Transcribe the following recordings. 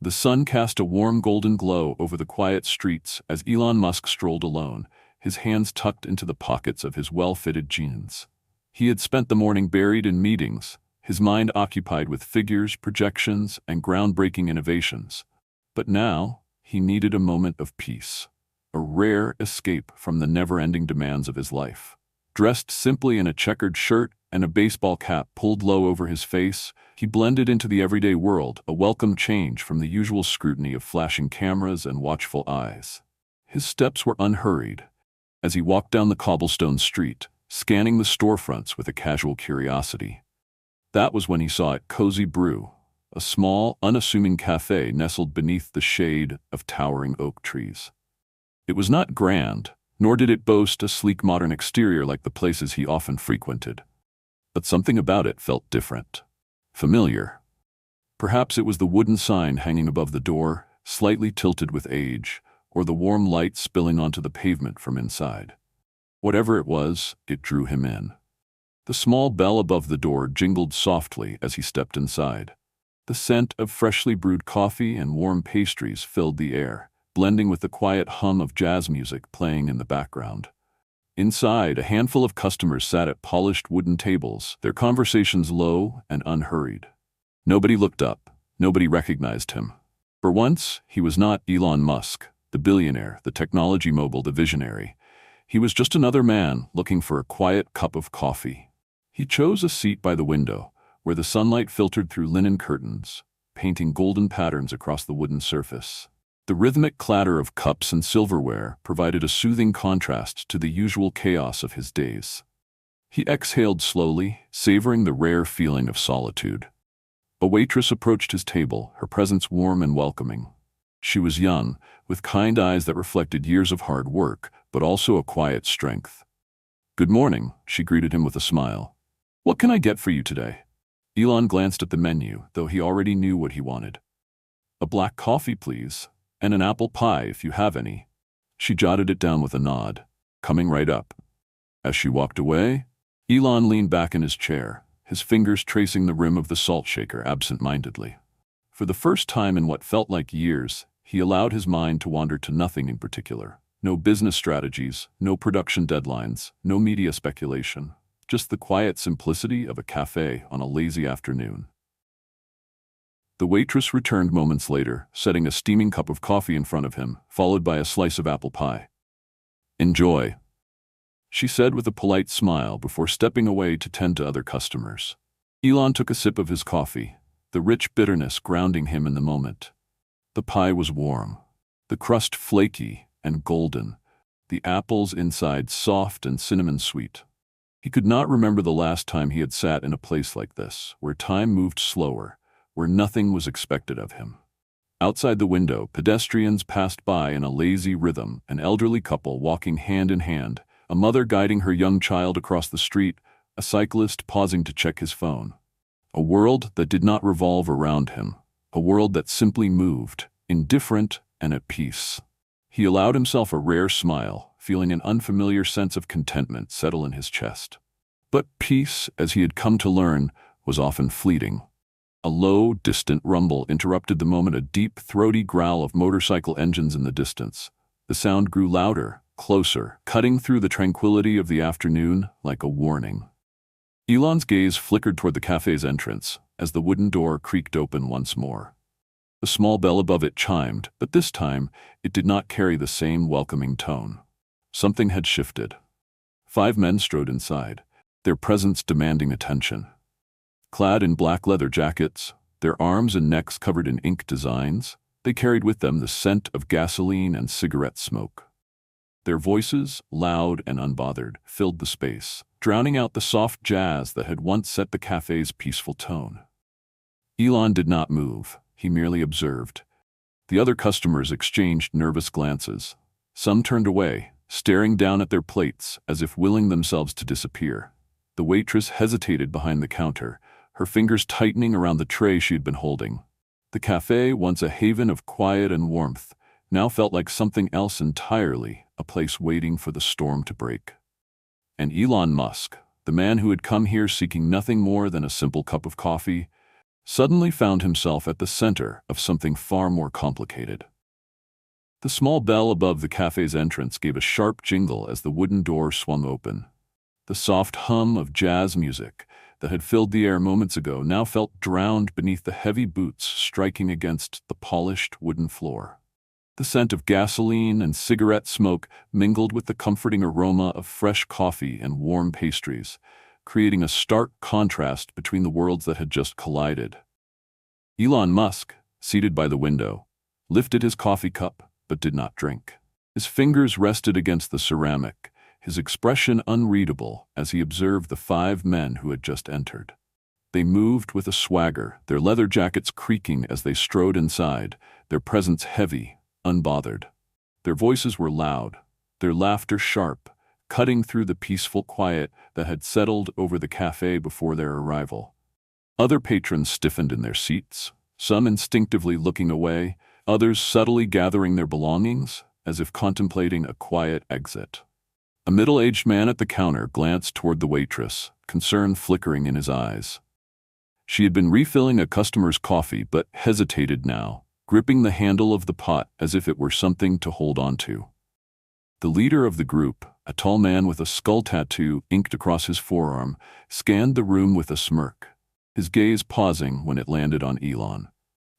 The sun cast a warm golden glow over the quiet streets as Elon Musk strolled alone, his hands tucked into the pockets of his well-fitted jeans. He had spent the morning buried in meetings, his mind occupied with figures, projections, and groundbreaking innovations. But now, he needed a moment of peace, a rare escape from the never-ending demands of his life. Dressed simply in a checkered shirt and a baseball cap pulled low over his face, he blended into the everyday world, a welcome change from the usual scrutiny of flashing cameras and watchful eyes. His steps were unhurried as he walked down the cobblestone street, scanning the storefronts with a casual curiosity. That was when he saw it Cozy Brew, a small, unassuming cafe nestled beneath the shade of towering oak trees. It was not grand, nor did it boast a sleek modern exterior like the places he often frequented. But something about it felt different, familiar. Perhaps it was the wooden sign hanging above the door, slightly tilted with age, or the warm light spilling onto the pavement from inside. Whatever it was, it drew him in. The small bell above the door jingled softly as he stepped inside. The scent of freshly brewed coffee and warm pastries filled the air, blending with the quiet hum of jazz music playing in the background. Inside, a handful of customers sat at polished wooden tables, their conversations low and unhurried. Nobody looked up, nobody recognized him. For once, he was not Elon Musk, the billionaire, the technology mogul, the visionary. He was just another man looking for a quiet cup of coffee. He chose a seat by the window, where the sunlight filtered through linen curtains, painting golden patterns across the wooden surface. The rhythmic clatter of cups and silverware provided a soothing contrast to the usual chaos of his days. He exhaled slowly, savoring the rare feeling of solitude. A waitress approached his table, her presence warm and welcoming. She was young, with kind eyes that reflected years of hard work, but also a quiet strength. "Good morning," she greeted him with a smile. "What can I get for you today?" Elon glanced at the menu, though he already knew what he wanted. "A black coffee, please, and an apple pie if you have any." She jotted it down with a nod, coming right up. As she walked away, Elon leaned back in his chair, his fingers tracing the rim of the salt shaker absent-mindedly. For the first time in what felt like years, he allowed his mind to wander to nothing in particular. No business strategies, no production deadlines, no media speculation. Just the quiet simplicity of a cafe on a lazy afternoon. The waitress returned moments later, setting a steaming cup of coffee in front of him, followed by a slice of apple pie. "Enjoy," she said with a polite smile before stepping away to tend to other customers. Elon took a sip of his coffee, the rich bitterness grounding him in the moment. The pie was warm, the crust flaky and golden, the apples inside soft and cinnamon-sweet. He could not remember the last time he had sat in a place like this, where time moved slower, where nothing was expected of him. Outside the window, pedestrians passed by in a lazy rhythm, an elderly couple walking hand in hand, a mother guiding her young child across the street, a cyclist pausing to check his phone. A world that did not revolve around him, a world that simply moved, indifferent and at peace. He allowed himself a rare smile, feeling an unfamiliar sense of contentment settle in his chest. But peace, as he had come to learn, was often fleeting. A low, distant rumble interrupted the moment, a deep, throaty growl of motorcycle engines in the distance. The sound grew louder, closer, cutting through the tranquility of the afternoon like a warning. Elon's gaze flickered toward the cafe's entrance as the wooden door creaked open once more. The small bell above it chimed, but this time it did not carry the same welcoming tone. Something had shifted. 5 men strode inside, their presence demanding attention. Clad in black leather jackets, their arms and necks covered in ink designs, they carried with them the scent of gasoline and cigarette smoke. Their voices, loud and unbothered, filled the space, drowning out the soft jazz that had once set the cafe's peaceful tone. Elon did not move, he merely observed. The other customers exchanged nervous glances. Some turned away, staring down at their plates as if willing themselves to disappear. The waitress hesitated behind the counter, her fingers tightening around the tray she had been holding. The cafe, once a haven of quiet and warmth, now felt like something else entirely, a place waiting for the storm to break. And Elon Musk, the man who had come here seeking nothing more than a simple cup of coffee, suddenly found himself at the center of something far more complicated. The small bell above the cafe's entrance gave a sharp jingle as the wooden door swung open. The soft hum of jazz music that had filled the air moments ago now felt drowned beneath the heavy boots striking against the polished wooden floor. The scent of gasoline and cigarette smoke mingled with the comforting aroma of fresh coffee and warm pastries, creating a stark contrast between the worlds that had just collided. Elon Musk, seated by the window, lifted his coffee cup but did not drink. His fingers rested against the ceramic, his expression unreadable as he observed the 5 men who had just entered. They moved with a swagger, their leather jackets creaking as they strode inside, their presence heavy, unbothered. Their voices were loud, their laughter sharp, cutting through the peaceful quiet that had settled over the cafe before their arrival. Other patrons stiffened in their seats, some instinctively looking away, others subtly gathering their belongings as if contemplating a quiet exit. A middle-aged man at the counter glanced toward the waitress, concern flickering in his eyes. She had been refilling a customer's coffee but hesitated now, gripping the handle of the pot as if it were something to hold on to. The leader of the group, a tall man with a skull tattoo inked across his forearm, scanned the room with a smirk, his gaze pausing when it landed on Elon.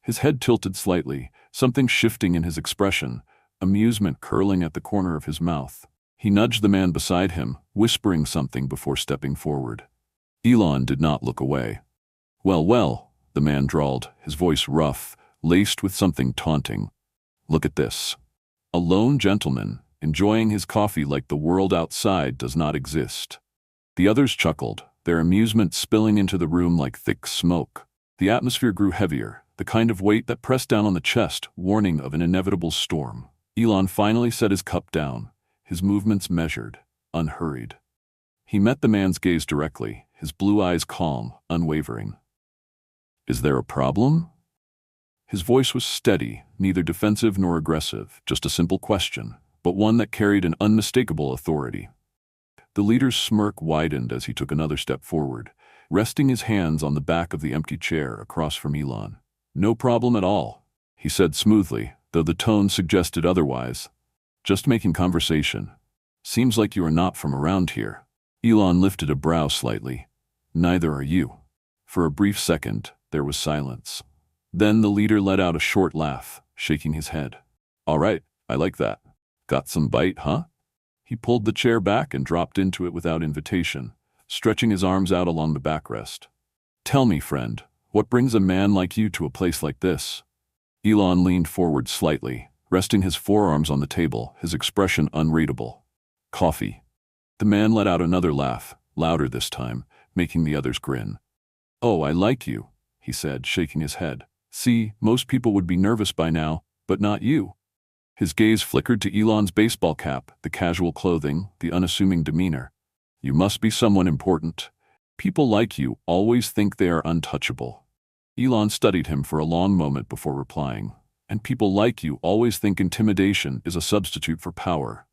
His head tilted slightly, something shifting in his expression, amusement curling at the corner of his mouth. He nudged the man beside him, whispering something before stepping forward. Elon did not look away. "Well, well," the man drawled, his voice rough, laced with something taunting. "Look at this." A lone gentleman, enjoying his coffee like the world outside does not exist. The others chuckled, their amusement spilling into the room like thick smoke. The atmosphere grew heavier, the kind of weight that pressed down on the chest, warning of an inevitable storm. Elon finally set his cup down, his movements measured, unhurried. He met the man's gaze directly, his blue eyes calm, unwavering. "Is there a problem?" His voice was steady, neither defensive nor aggressive, just a simple question, but one that carried an unmistakable authority. The leader's smirk widened as he took another step forward, resting his hands on the back of the empty chair across from Elon. "No problem at all," he said smoothly, though the tone suggested otherwise. "Just making conversation. Seems like you are not from around here." Elon lifted a brow slightly. "Neither are you." For a brief second, there was silence. Then the leader let out a short laugh, shaking his head. "All right, I like that. Got some bite, huh?" He pulled the chair back and dropped into it without invitation, stretching his arms out along the backrest. "Tell me, friend, what brings a man like you to a place like this?" Elon leaned forward slightly, resting his forearms on the table, his expression unreadable. "Coffee." The man let out another laugh, louder this time, making the others grin. "Oh, I like you," he said, shaking his head. "See, most people would be nervous by now, but not you." His gaze flickered to Elon's baseball cap, the casual clothing, the unassuming demeanor. "You must be someone important. People like you always think they are untouchable." Elon studied him for a long moment before replying. "And people like you always think intimidation is a substitute for power."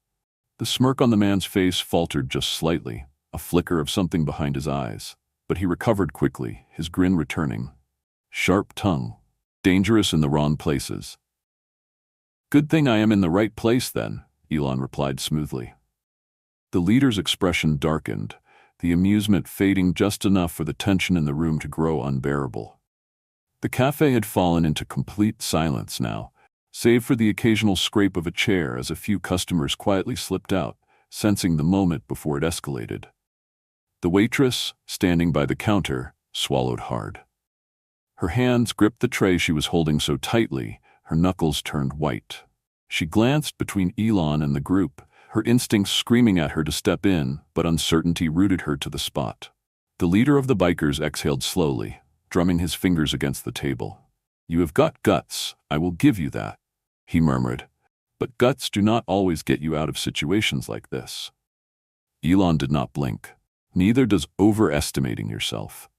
The smirk on the man's face faltered just slightly, a flicker of something behind his eyes. But he recovered quickly, his grin returning. "Sharp tongue. Dangerous in the wrong places." "Good thing I am in the right place then," Elon replied smoothly. The leader's expression darkened, the amusement fading just enough for the tension in the room to grow unbearable. The cafe had fallen into complete silence now, save for the occasional scrape of a chair as a few customers quietly slipped out, sensing the moment before it escalated. The waitress, standing by the counter, swallowed hard. Her hands gripped the tray she was holding so tightly, her knuckles turned white. She glanced between Elon and the group, her instincts screaming at her to step in, but uncertainty rooted her to the spot. The leader of the bikers exhaled slowly, drumming his fingers against the table. "You have got guts, I will give you that," he murmured. "But guts do not always get you out of situations like this." Elon did not blink. "Neither does overestimating yourself."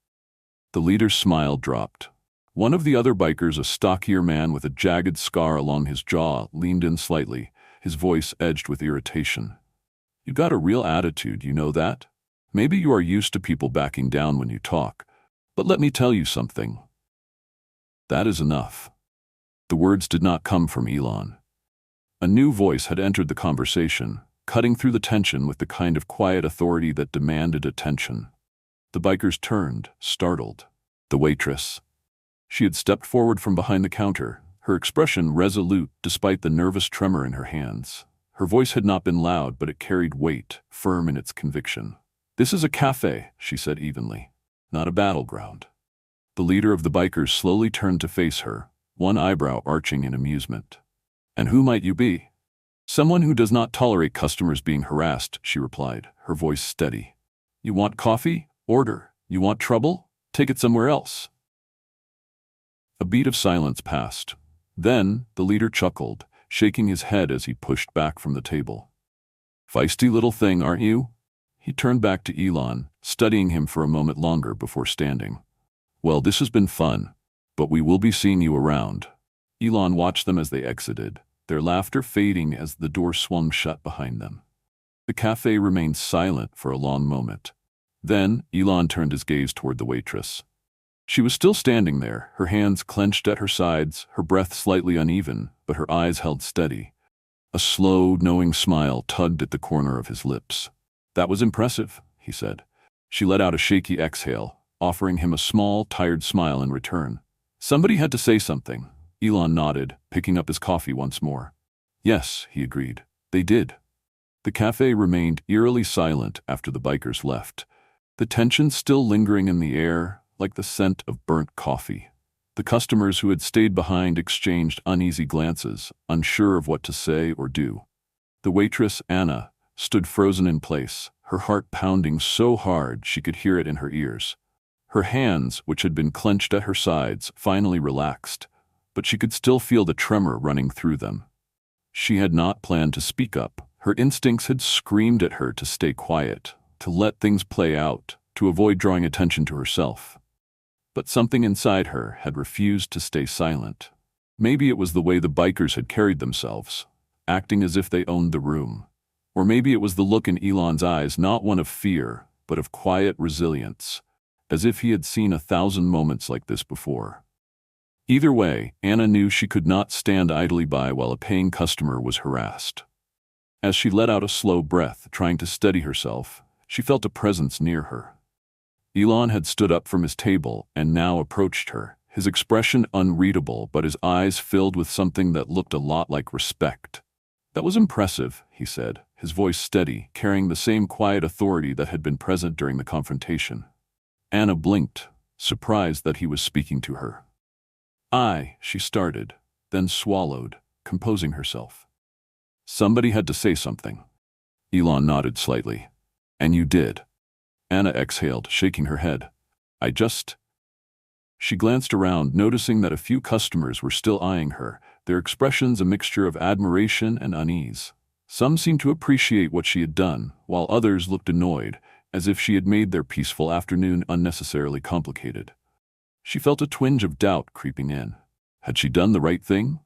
The leader's smile dropped. One of the other bikers, a stockier man with a jagged scar along his jaw, leaned in slightly, his voice edged with irritation. "You got a real attitude, you know that? Maybe you are used to people backing down when you talk, but let me tell you something. That is enough. The words did not come from Elon. A new voice had entered the conversation, cutting through the tension with the kind of quiet authority that demanded attention. The bikers turned, startled. The waitress. She had stepped forward from behind the counter, her expression resolute despite the nervous tremor in her hands. Her voice had not been loud, but it carried weight, firm in its conviction. "This is a cafe," she said evenly, "not a battleground." The leader of the bikers slowly turned to face her, one eyebrow arching in amusement. "And who might you be?" "Someone who does not tolerate customers being harassed," she replied, her voice steady. "You want coffee? Order. You want trouble? Take it somewhere else." A beat of silence passed. Then, the leader chuckled, shaking his head as he pushed back from the table. "Feisty little thing, aren't you?" He turned back to Elon, studying him for a moment longer before standing. "Well, this has been fun, but we will be seeing you around." Elon watched them as they exited, their laughter fading as the door swung shut behind them. The cafe remained silent for a long moment. Then, Elon turned his gaze toward the waitress. She was still standing there, her hands clenched at her sides, her breath slightly uneven, but her eyes held steady. A slow, knowing smile tugged at the corner of his lips. "That was impressive," he said. She let out a shaky exhale, offering him a small, tired smile in return. "Somebody had to say something." Elon nodded, picking up his coffee once more. "Yes," he agreed. "They did." The cafe remained eerily silent after the bikers left, the tension still lingering in the air, like the scent of burnt coffee. The customers who had stayed behind exchanged uneasy glances, unsure of what to say or do. The waitress, Anna, stood frozen in place, her heart pounding so hard she could hear it in her ears. Her hands, which had been clenched at her sides, finally relaxed, but she could still feel the tremor running through them. She had not planned to speak up. Her instincts had screamed at her to stay quiet, to let things play out, to avoid drawing attention to herself. But something inside her had refused to stay silent. Maybe it was the way the bikers had carried themselves, acting as if they owned the room. Or maybe it was the look in Elon's eyes, not one of fear, but of quiet resilience, as if he had seen 1,000 moments like this before. Either way, Anna knew she could not stand idly by while a paying customer was harassed. As she let out a slow breath, trying to steady herself, she felt a presence near her. Elon had stood up from his table and now approached her, his expression unreadable but his eyes filled with something that looked a lot like respect. "That was impressive," he said, his voice steady, carrying the same quiet authority that had been present during the confrontation. Anna blinked, surprised that he was speaking to her. She started, then swallowed, composing herself. "Somebody had to say something." Elon nodded slightly. "And you did." Anna exhaled, shaking her head. She glanced around, noticing that a few customers were still eyeing her, their expressions a mixture of admiration and unease. Some seemed to appreciate what she had done, while others looked annoyed, as if she had made their peaceful afternoon unnecessarily complicated. She felt a twinge of doubt creeping in. Had she done the right thing?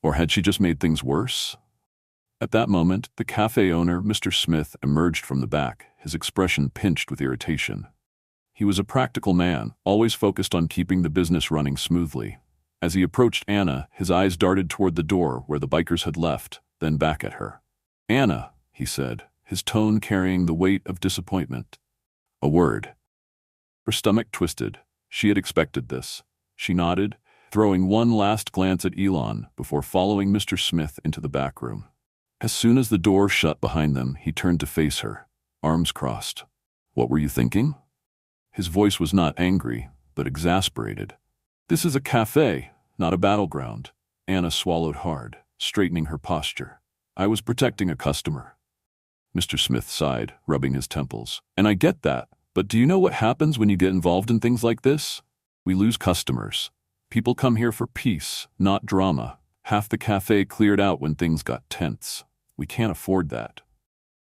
Or had she just made things worse? At that moment, the cafe owner, Mr. Smith, emerged from the back, his expression pinched with irritation. He was a practical man, always focused on keeping the business running smoothly. As he approached Anna, his eyes darted toward the door where the bikers had left, then back at her. "Anna," he said, his tone carrying the weight of disappointment. "A word." Her stomach twisted. She had expected this. She nodded, throwing one last glance at Elon before following Mr. Smith into the back room. As soon as the door shut behind them, he turned to face her, arms crossed. "What were you thinking?" His voice was not angry, but exasperated. "This is a cafe, not a battleground." Anna swallowed hard, straightening her posture. "I was protecting a customer." Mr. Smith sighed, rubbing his temples. "And I get that, but do you know what happens when you get involved in things like this? We lose customers. People come here for peace, not drama. Half the cafe cleared out when things got tense. We can't afford that."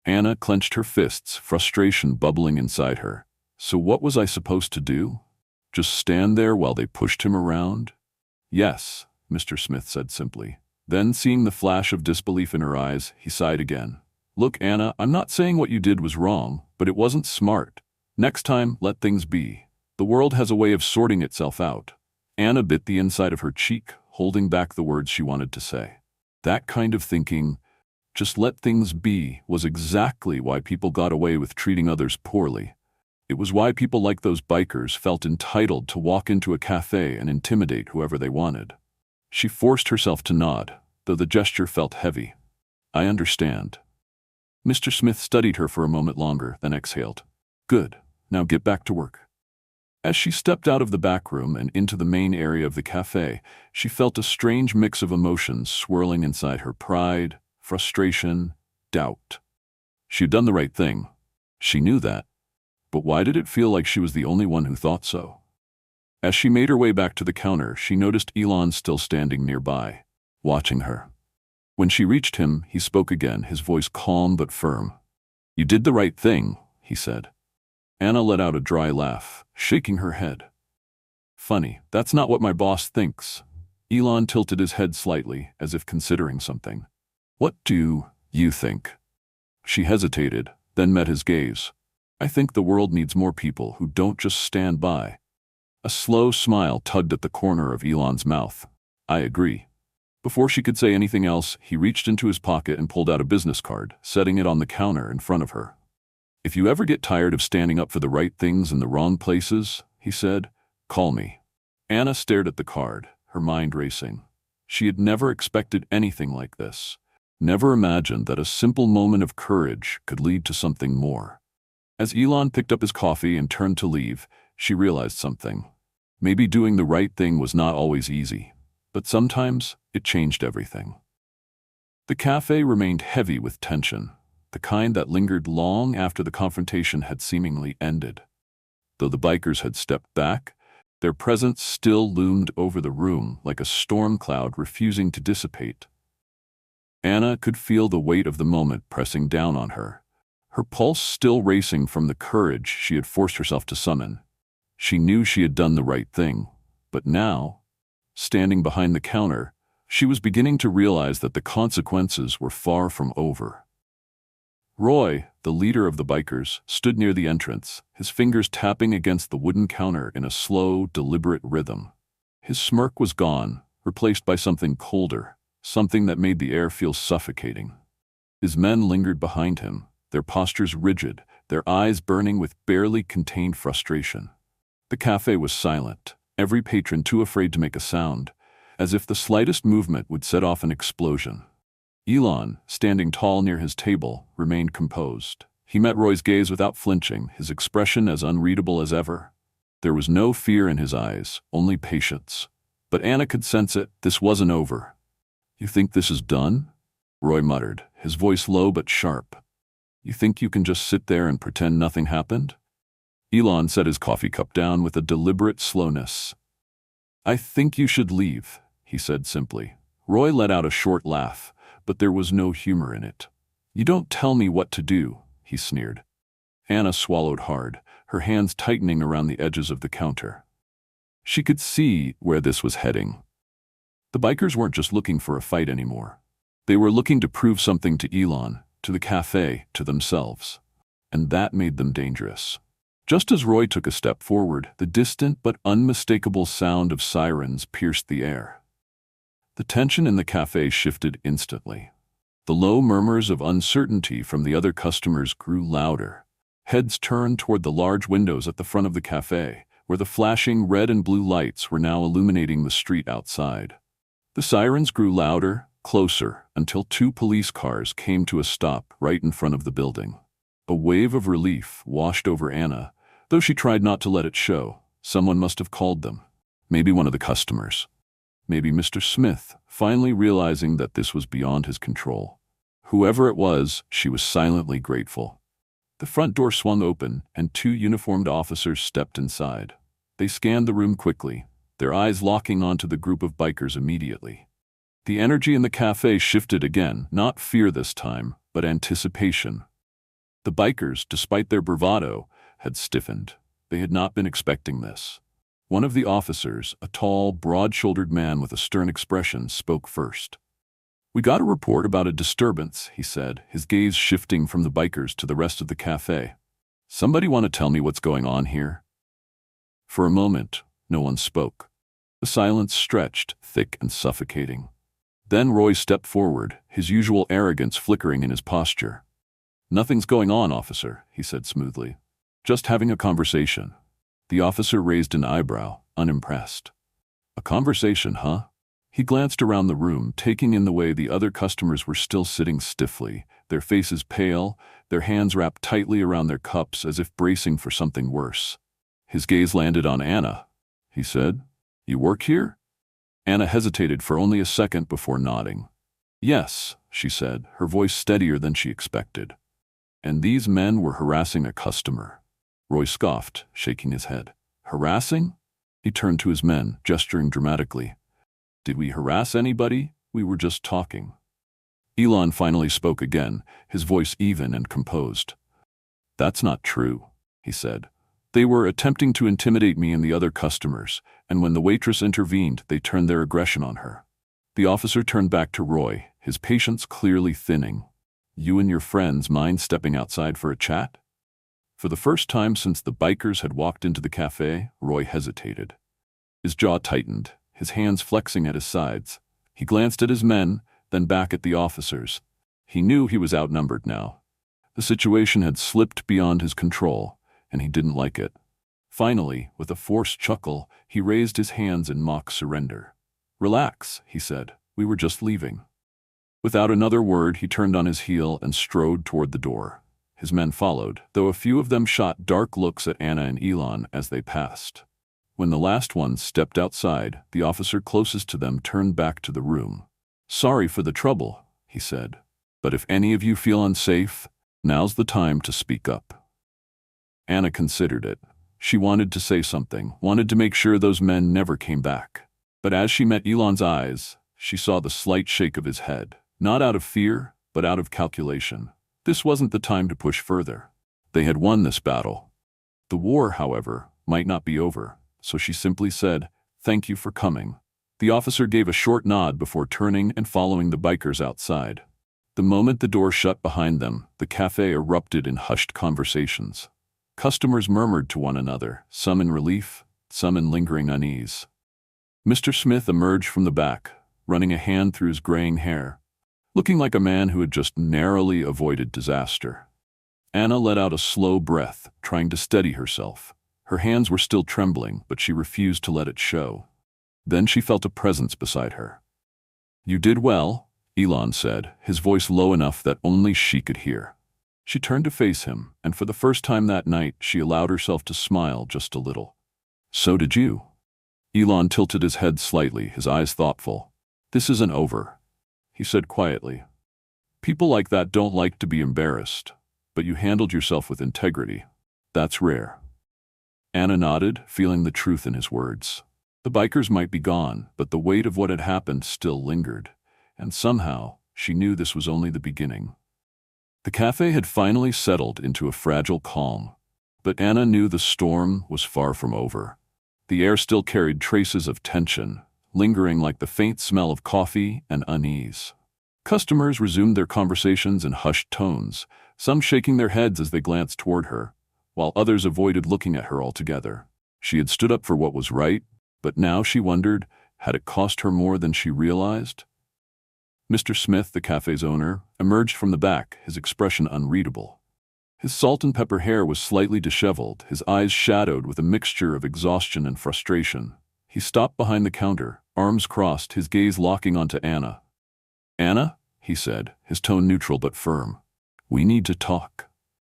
Anna clenched her fists, frustration bubbling inside her. "So what was I supposed to do? Just stand there while they pushed him around?" "Yes," Mr. Smith said simply. Then, seeing the flash of disbelief in her eyes, he sighed again. "Look, Anna, I'm not saying what you did was wrong, but it wasn't smart. Next time, let things be. The world has a way of sorting itself out." Anna bit the inside of her cheek, holding back the words she wanted to say. That kind of thinking, just let things be, was exactly why people got away with treating others poorly. It was why people like those bikers felt entitled to walk into a cafe and intimidate whoever they wanted. She forced herself to nod, though the gesture felt heavy. I understand. Mr. Smith studied her for a moment longer, then exhaled. Good, now get back to work. As she stepped out of the back room and into the main area of the cafe, she felt a strange mix of emotions swirling inside her: pride, frustration, doubt. She had done the right thing. She knew that. But why did it feel like she was the only one who thought so? As she made her way back to the counter, she noticed Elon still standing nearby, watching her. When she reached him, he spoke again, his voice calm but firm. You did the right thing, he said. Anna let out a dry laugh, shaking her head. Funny, that's not what my boss thinks. Elon tilted his head slightly, as if considering something. What do you think? She hesitated, then met his gaze. I think the world needs more people who don't just stand by. A slow smile tugged at the corner of Elon's mouth. I agree. Before she could say anything else, he reached into his pocket and pulled out a business card, setting it on the counter in front of her. If you ever get tired of standing up for the right things in the wrong places, he said, call me. Anna stared at the card, her mind racing. She had never expected anything like this. Never imagined that a simple moment of courage could lead to something more. As Elon picked up his coffee and turned to leave, she realized something. Maybe doing the right thing was not always easy, but sometimes it changed everything. The cafe remained heavy with tension, the kind that lingered long after the confrontation had seemingly ended. Though the bikers had stepped back, their presence still loomed over the room like a storm cloud refusing to dissipate. Anna could feel the weight of the moment pressing down on her, her pulse still racing from the courage she had forced herself to summon. She knew she had done the right thing, but now, standing behind the counter, she was beginning to realize that the consequences were far from over. Roy, the leader of the bikers, stood near the entrance, his fingers tapping against the wooden counter in a slow, deliberate rhythm. His smirk was gone, replaced by something colder, something that made the air feel suffocating. His men lingered behind him, their postures rigid, their eyes burning with barely contained frustration. The cafe was silent, every patron too afraid to make a sound, as if the slightest movement would set off an explosion. Elon, standing tall near his table, remained composed. He met Roy's gaze without flinching, his expression as unreadable as ever. There was no fear in his eyes, only patience. But Anna could sense it. This wasn't over. You think this is done? Roy muttered, his voice low but sharp. You think you can just sit there and pretend nothing happened? Elon set his coffee cup down with a deliberate slowness. I think you should leave, he said simply. Roy let out a short laugh, but there was no humor in it. You don't tell me what to do, he sneered. Anna swallowed hard, her hands tightening around the edges of the counter. She could see where this was heading. The bikers weren't just looking for a fight anymore. They were looking to prove something to Elon, to the cafe, to themselves. And that made them dangerous. Just as Roy took a step forward, the distant but unmistakable sound of sirens pierced the air. The tension in the cafe shifted instantly. The low murmurs of uncertainty from the other customers grew louder. Heads turned toward the large windows at the front of the cafe, where the flashing red and blue lights were now illuminating the street outside. The sirens grew louder, closer, until 2 police cars came to a stop right in front of the building. A wave of relief washed over Anna, though she tried not to let it show. Someone must have called them. Maybe one of the customers. Maybe Mr. Smith, finally realizing that this was beyond his control. Whoever it was, she was silently grateful. The front door swung open, and 2 uniformed officers stepped inside. They scanned the room quickly, their eyes locking onto the group of bikers immediately. The energy in the cafe shifted again, not fear this time, but anticipation. The bikers, despite their bravado, had stiffened. They had not been expecting this. One of the officers, a tall, broad-shouldered man with a stern expression, spoke first. We got a report about a disturbance, he said, his gaze shifting from the bikers to the rest of the cafe. Somebody want to tell me what's going on here? For a moment, no one spoke. The silence stretched, thick and suffocating. Then Roy stepped forward, his usual arrogance flickering in his posture. "Nothing's going on, officer," he said smoothly. "Just having a conversation." The officer raised an eyebrow, unimpressed. "A conversation, huh?" He glanced around the room, taking in the way the other customers were still sitting stiffly, their faces pale, their hands wrapped tightly around their cups as if bracing for something worse. His gaze landed on Anna. He said, "You work here?" Anna hesitated for only a second before nodding. "Yes," she said, her voice steadier than she expected. "And these men were harassing a customer." Roy scoffed, shaking his head. "Harassing?" He turned to his men, gesturing dramatically. "Did we harass anybody? We were just talking." Elon finally spoke again, his voice even and composed. "That's not true," he said. "They were attempting to intimidate me and the other customers, and when the waitress intervened, they turned their aggression on her." The officer turned back to Roy, his patience clearly thinning. "You and your friends mind stepping outside for a chat?" For the first time since the bikers had walked into the cafe, Roy hesitated. His jaw tightened, his hands flexing at his sides. He glanced at his men, then back at the officers. He knew he was outnumbered now. The situation had slipped beyond his control, and he didn't like it. Finally, with a forced chuckle, he raised his hands in mock surrender. "Relax," he said. "We were just leaving." Without another word, he turned on his heel and strode toward the door. His men followed, though a few of them shot dark looks at Anna and Elon as they passed. When the last one stepped outside, the officer closest to them turned back to the room. "Sorry for the trouble," he said. "But if any of you feel unsafe, now's the time to speak up." Anna considered it. She wanted to say something, wanted to make sure those men never came back. But as she met Elon's eyes, she saw the slight shake of his head, not out of fear, but out of calculation. This wasn't the time to push further. They had won this battle. The war, however, might not be over, so she simply said, "Thank you for coming." The officer gave a short nod before turning and following the bikers outside. The moment the door shut behind them, the cafe erupted in hushed conversations. Customers murmured to one another, some in relief, some in lingering unease. Mr. Smith emerged from the back, running a hand through his graying hair, looking like a man who had just narrowly avoided disaster. Anna let out a slow breath, trying to steady herself. Her hands were still trembling, but she refused to let it show. Then she felt a presence beside her. "You did well," Elon said, his voice low enough that only she could hear. She turned to face him, and for the first time that night, she allowed herself to smile just a little. "So did you." Elon tilted his head slightly, his eyes thoughtful. "This isn't over," he said quietly. "People like that don't like to be embarrassed, but you handled yourself with integrity. That's rare." Anna nodded, feeling the truth in his words. The bikers might be gone, but the weight of what had happened still lingered, and somehow she knew this was only the beginning. The cafe had finally settled into a fragile calm, but Anna knew the storm was far from over. The air still carried traces of tension, lingering like the faint smell of coffee and unease. Customers resumed their conversations in hushed tones, some shaking their heads as they glanced toward her, while others avoided looking at her altogether. She had stood up for what was right, but now she wondered, had it cost her more than she realized? Mr. Smith, the cafe's owner, emerged from the back, his expression unreadable. His salt and pepper hair was slightly disheveled, his eyes shadowed with a mixture of exhaustion and frustration. He stopped behind the counter, arms crossed, his gaze locking onto Anna. "Anna," he said, his tone neutral but firm. "We need to talk."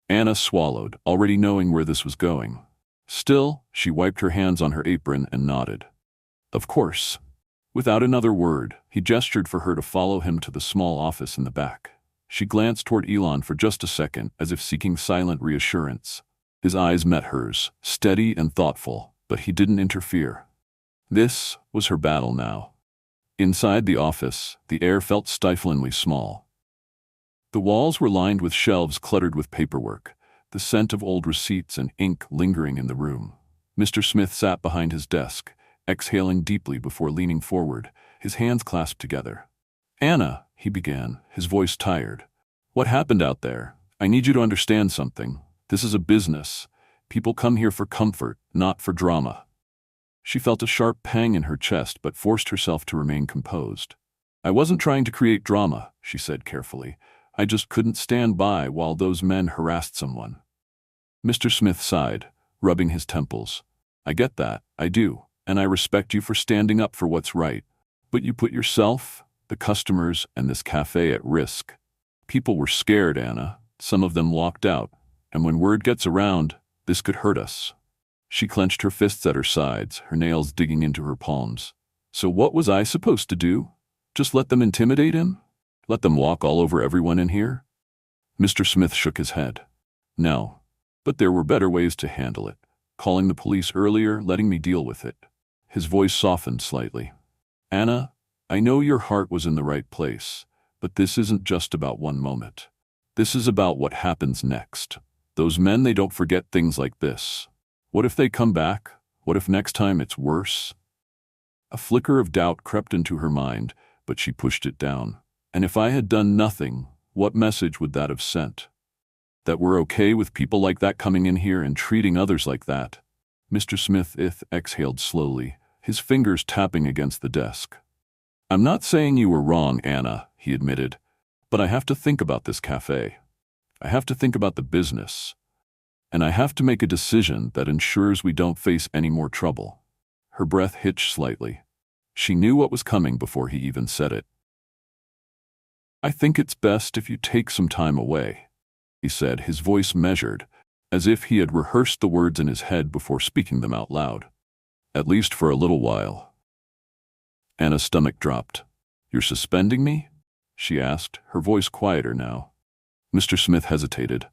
Anna swallowed, already knowing where this was going. Still, she wiped her hands on her apron and nodded. "Of course." Without another word, he gestured for her to follow him to the small office in the back. She glanced toward Elon for just a second, as if seeking silent reassurance. His eyes met hers, steady and thoughtful, but he didn't interfere. This was her battle now. Inside the office, the air felt stiflingly small. The walls were lined with shelves cluttered with paperwork, the scent of old receipts and ink lingering in the room. Mr. Smith sat behind his desk, exhaling deeply before leaning forward, his hands clasped together. "Anna," he began, his voice tired. "What happened out there? I need you to understand something. This is a business. People come here for comfort, not for drama." She felt a sharp pang in her chest but forced herself to remain composed. "I wasn't trying to create drama," she said carefully. "I just couldn't stand by while those men harassed someone." Mr. Smith sighed, rubbing his temples. "I get that, I do, and I respect you for standing up for what's right. But you put yourself, the customers, and this cafe at risk. People were scared, Anna. Some of them walked out. And when word gets around, this could hurt us." She clenched her fists at her sides, her nails digging into her palms. "So what was I supposed to do? Just let them intimidate him? Let them walk all over everyone in here?" Mr. Smith shook his head. "No. But there were better ways to handle it. Calling the police earlier, letting me deal with it." His voice softened slightly. "Anna, I know your heart was in the right place, but this isn't just about one moment. This is about what happens next. Those men, they don't forget things like this. What if they come back? What if next time it's worse?" A flicker of doubt crept into her mind, but she pushed it down. "And if I had done nothing, what message would that have sent? That we're okay with people like that coming in here and treating others like that?" Mr. Smith exhaled slowly, his fingers tapping against the desk. "I'm not saying you were wrong, Anna," he admitted, "but I have to think about this cafe. I have to think about the business. And I have to make a decision that ensures we don't face any more trouble." Her breath hitched slightly. She knew what was coming before he even said it. "I think it's best if you take some time away," he said, his voice measured, as if he had rehearsed the words in his head before speaking them out loud. "At least for a little while." Anna's stomach dropped. "You're suspending me?" she asked, her voice quieter now. Mr. Smith hesitated.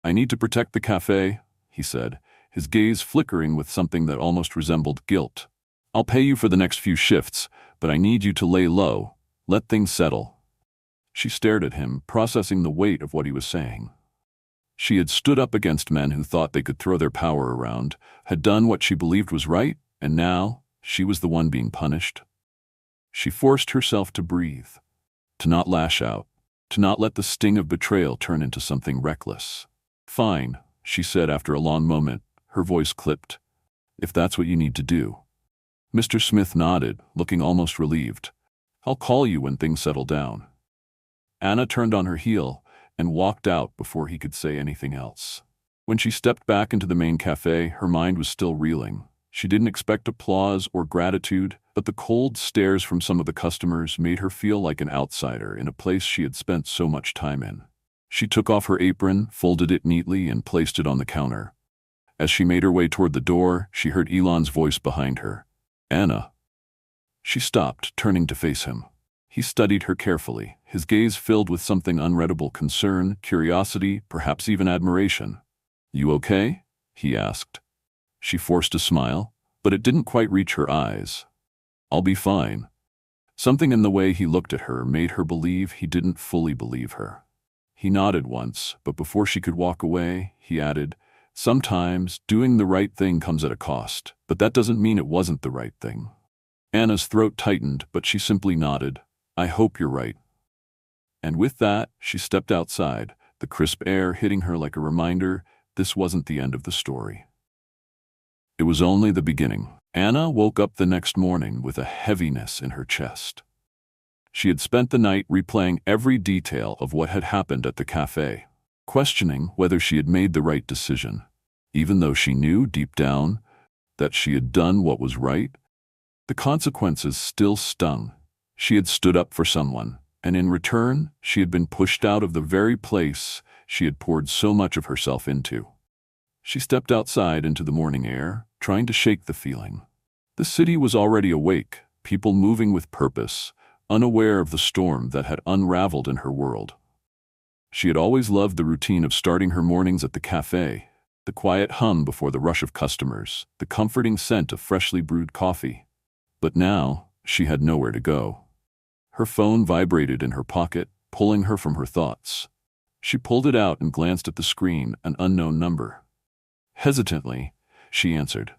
"I need to protect the cafe," he said, his gaze flickering with something that almost resembled guilt. "I'll pay you for the next few shifts, but I need you to lay low, let things settle." She stared at him, processing the weight of what he was saying. She had stood up against men who thought they could throw their power around, had done what she believed was right, and now she was the one being punished. She forced herself to breathe, to not lash out, to not let the sting of betrayal turn into something reckless. "Fine," she said after a long moment, her voice clipped. "If that's what you need to do." Mr. Smith nodded, looking almost relieved. "I'll call you when things settle down." Anna turned on her heel and walked out before he could say anything else. When she stepped back into the main cafe, her mind was still reeling. She didn't expect applause or gratitude, but the cold stares from some of the customers made her feel like an outsider in a place she had spent so much time in. She took off her apron, folded it neatly, and placed it on the counter. As she made her way toward the door, she heard Elon's voice behind her. "Anna." She stopped, turning to face him. He studied her carefully, his gaze filled with something unreadable: concern, curiosity, perhaps even admiration. "You okay?" he asked. She forced a smile, but it didn't quite reach her eyes. "I'll be fine." Something in the way he looked at her made her believe he didn't fully believe her. He nodded once, but before she could walk away, he added, "Sometimes doing the right thing comes at a cost, but that doesn't mean it wasn't the right thing." Anna's throat tightened, but she simply nodded. "I hope you're right." And with that, she stepped outside, the crisp air hitting her like a reminder this wasn't the end of the story. It was only the beginning. Anna woke up the next morning with a heaviness in her chest. She had spent the night replaying every detail of what had happened at the cafe, questioning whether she had made the right decision. Even though she knew deep down that she had done what was right, the consequences still stung. She had stood up for someone, and in return, she had been pushed out of the very place she had poured so much of herself into. She stepped outside into the morning air, trying to shake the feeling. The city was already awake, people moving with purpose, unaware of the storm that had unraveled in her world. She had always loved the routine of starting her mornings at the cafe, the quiet hum before the rush of customers, the comforting scent of freshly brewed coffee. But now, she had nowhere to go. Her phone vibrated in her pocket, pulling her from her thoughts. She pulled it out and glanced at the screen, an unknown number. Hesitantly, she answered.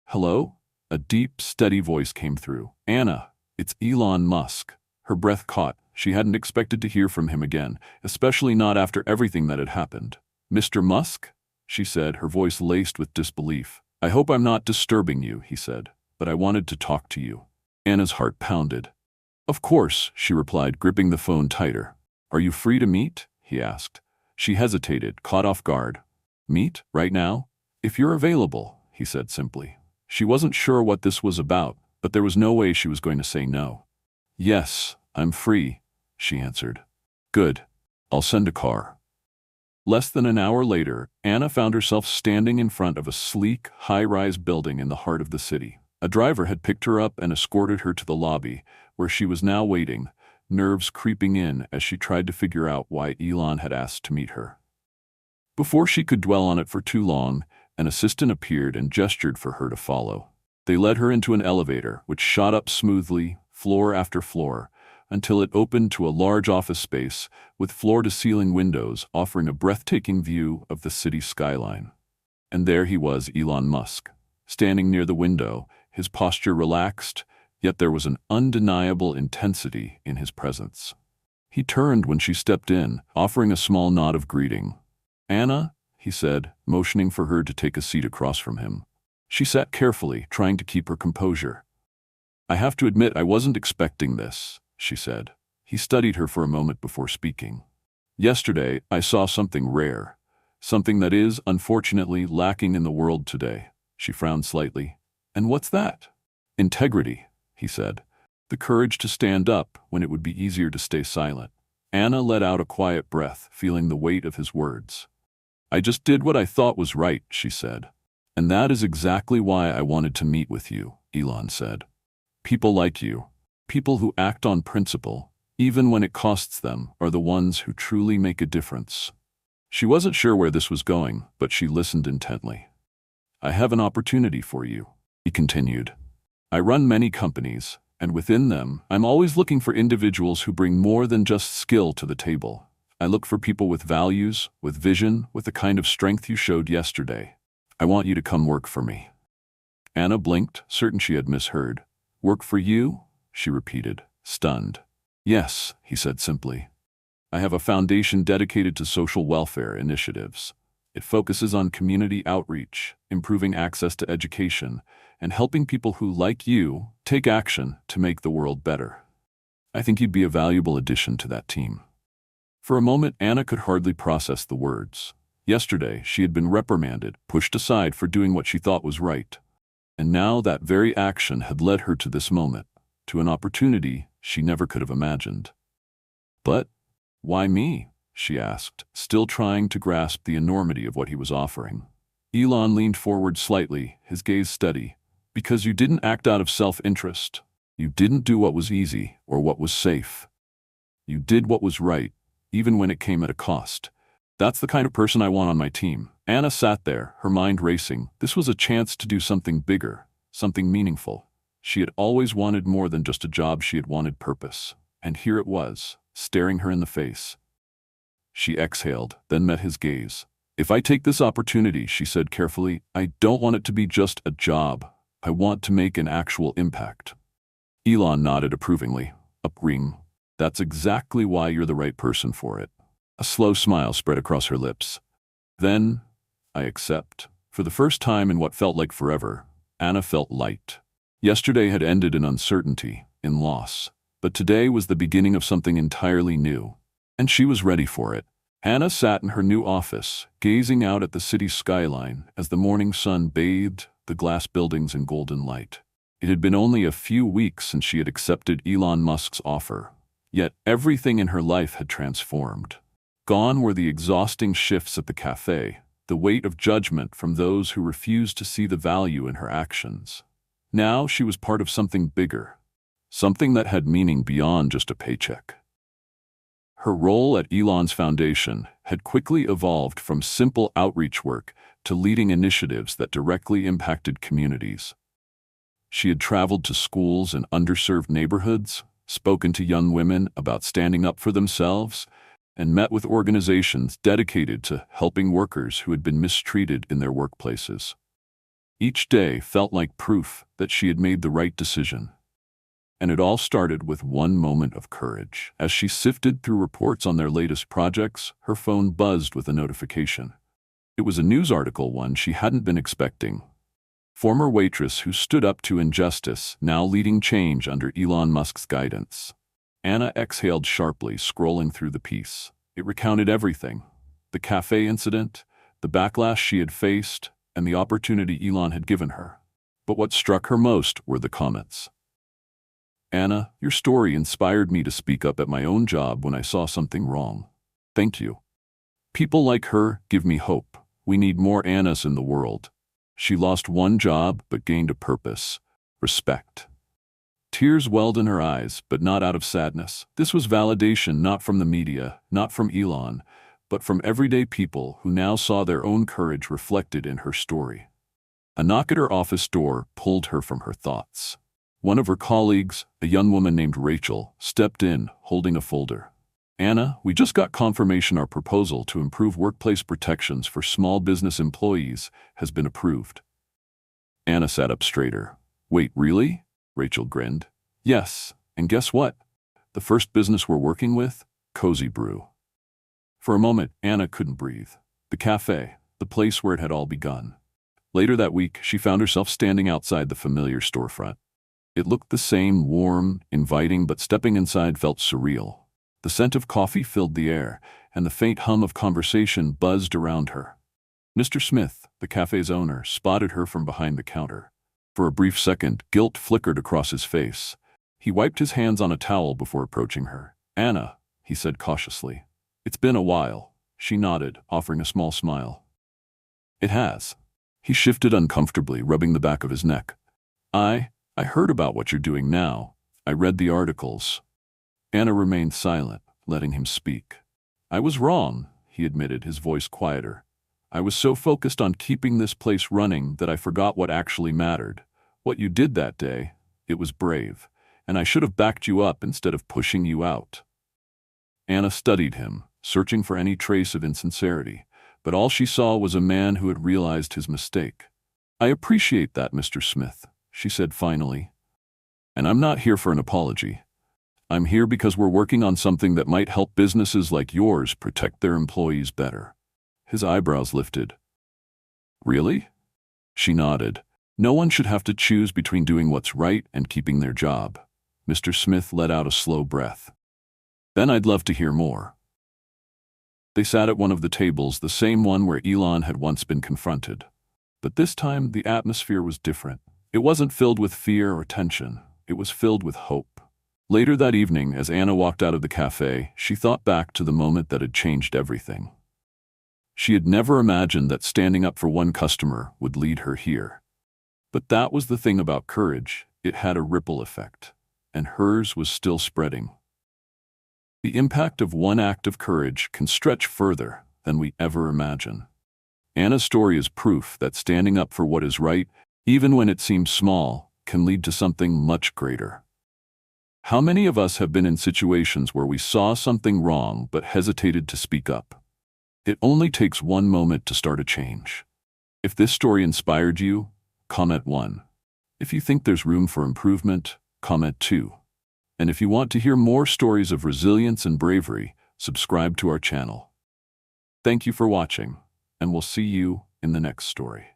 "Hello?" A deep, steady voice came through. "Anna, it's Elon Musk." Her breath caught. She hadn't expected to hear from him again, especially not after everything that had happened. "Mr. Musk?" she said, her voice laced with disbelief. "I hope I'm not disturbing you," he said. but I wanted to talk to you." Anna's heart pounded. "Of course," she replied, gripping the phone tighter. "Are you free to meet?" he asked. She hesitated, caught off guard. "Meet? Right now?" "If you're available," he said simply. She wasn't sure what this was about, but there was no way she was going to say no. "Yes, I'm free," she answered. "Good. I'll send a car." Less than an hour later, Anna found herself standing in front of a sleek, high-rise building in the heart of the city. A driver had picked her up and escorted her to the lobby, where she was now waiting, nerves creeping in as she tried to figure out why Elon had asked to meet her. Before she could dwell on it for too long, an assistant appeared and gestured for her to follow. They led her into an elevator, which shot up smoothly, floor after floor, until it opened to a large office space with floor-to-ceiling windows offering a breathtaking view of the city skyline. And there he was, Elon Musk, standing near the window, his posture relaxed, yet there was an undeniable intensity in his presence. He turned when she stepped in, offering a small nod of greeting. "Anna," he said, motioning for her to take a seat across from him. She sat carefully, trying to keep her composure. "I have to admit I wasn't expecting this," she said. He studied her for a moment before speaking. "Yesterday, I saw something rare, something that is, unfortunately, lacking in the world today." She frowned slightly. "And what's that?" "Integrity," he said. "The courage to stand up when it would be easier to stay silent." Anna let out a quiet breath, feeling the weight of his words. "I just did what I thought was right," she said. "And that is exactly why I wanted to meet with you," Elon said. "People like you, people who act on principle, even when it costs them, are the ones who truly make a difference." She wasn't sure where this was going, but she listened intently. "I have an opportunity for you," he continued. "I run many companies, and within them, I'm always looking for individuals who bring more than just skill to the table. I look for people with values, with vision, with the kind of strength you showed yesterday. I want you to come work for me." Anna blinked, certain she had misheard. "Work for you?" she repeated, stunned. "Yes," he said simply. "I have a foundation dedicated to social welfare initiatives. It focuses on community outreach, improving access to education, and helping people who, like you, take action to make the world better. I think you'd be a valuable addition to that team." For a moment, Anna could hardly process the words. Yesterday, she had been reprimanded, pushed aside for doing what she thought was right. And now that very action had led her to this moment, to an opportunity she never could have imagined. "But why me?" she asked, still trying to grasp the enormity of what he was offering. Elon leaned forward slightly, his gaze steady. "Because you didn't act out of self-interest. You didn't do what was easy or what was safe. You did what was right, even when it came at a cost. That's the kind of person I want on my team." Anna sat there, her mind racing. This was a chance to do something bigger, something meaningful. She had always wanted more than just a job, she had wanted purpose. And here it was, staring her in the face. She exhaled, then met his gaze. "If I take this opportunity," she said carefully, "I don't want it to be just a job. I want to make an actual impact." Elon nodded approvingly. "Ring. That's exactly why you're the right person for it." A slow smile spread across her lips. "Then, I accept." For the first time in what felt like forever, Anna felt light. Yesterday had ended in uncertainty, in loss, but today was the beginning of something entirely new. And she was ready for it. Anna sat in her new office, gazing out at the city skyline as the morning sun bathed the glass buildings in golden light. It had been only a few weeks since she had accepted Elon Musk's offer, yet everything in her life had transformed. Gone were the exhausting shifts at the cafe, the weight of judgment from those who refused to see the value in her actions. Now she was part of something bigger, something that had meaning beyond just a paycheck. Her role at Elon's foundation had quickly evolved from simple outreach work to leading initiatives that directly impacted communities. She had traveled to schools in underserved neighborhoods, spoken to young women about standing up for themselves, and met with organizations dedicated to helping workers who had been mistreated in their workplaces. Each day felt like proof that she had made the right decision. And it all started with one moment of courage. As she sifted through reports on their latest projects, her phone buzzed with a notification. It was a news article, one she hadn't been expecting. former waitress who stood up to injustice, now leading change under Elon Musk's guidance. Anna exhaled sharply, scrolling through the piece. It recounted everything: the cafe incident, the backlash she had faced, and the opportunity Elon had given her. But what struck her most were the comments. "Anna, your story inspired me to speak up at my own job when I saw something wrong. Thank you. People like her give me hope. We need more Annas in the world. She lost one job but gained a purpose. Respect." Tears welled in her eyes, but not out of sadness. This was validation not from the media, not from Elon, but from everyday people who now saw their own courage reflected in her story. A knock at her office door pulled her from her thoughts. One of her colleagues, a young woman named Rachel, stepped in, holding a folder. "Anna, we just got confirmation our proposal to improve workplace protections for small business employees has been approved." Anna sat up straighter. "Wait, really?" Rachel grinned. "Yes, and guess what? The first business we're working with? Cozy Brew." For a moment, Anna couldn't breathe. The cafe, the place where it had all begun. Later that week, she found herself standing outside the familiar storefront. It looked the same, warm, inviting, but stepping inside felt surreal. The scent of coffee filled the air, and the faint hum of conversation buzzed around her. Mr. Smith, the cafe's owner, spotted her from behind the counter. For a brief second, guilt flickered across his face. He wiped his hands on a towel before approaching her. "Anna," he said cautiously. "It's been a while." She nodded, offering a small smile. "It has." He shifted uncomfortably, rubbing the back of his neck. I heard about what you're doing now. I read the articles." Anna remained silent, letting him speak. "I was wrong," he admitted, his voice quieter. "I was so focused on keeping this place running that I forgot what actually mattered. What you did that day, it was brave, and I should have backed you up instead of pushing you out." Anna studied him, searching for any trace of insincerity, but all she saw was a man who had realized his mistake. "I appreciate that, Mr. Smith," she said finally. "And I'm not here for an apology. I'm here because we're working on something that might help businesses like yours protect their employees better." His eyebrows lifted. "Really?" She nodded. "No one should have to choose between doing what's right and keeping their job." Mr. Smith let out a slow breath. "Then I'd love to hear more." They sat at one of the tables, the same one where Elon had once been confronted. But this time, the atmosphere was different. It wasn't filled with fear or tension. It was filled with hope. Later that evening, as Anna walked out of the cafe, she thought back to the moment that had changed everything. She had never imagined that standing up for one customer would lead her here. But that was the thing about courage. It had a ripple effect, and hers was still spreading. The impact of one act of courage can stretch further than we ever imagine. Anna's story is proof that standing up for what is right, even when it seems small, can lead to something much greater. How many of us have been in situations where we saw something wrong but hesitated to speak up? It only takes one moment to start a change. If this story inspired you, comment 1. If you think there's room for improvement, comment 2. And if you want to hear more stories of resilience and bravery, subscribe to our channel. Thank you for watching, and we'll see you in the next story.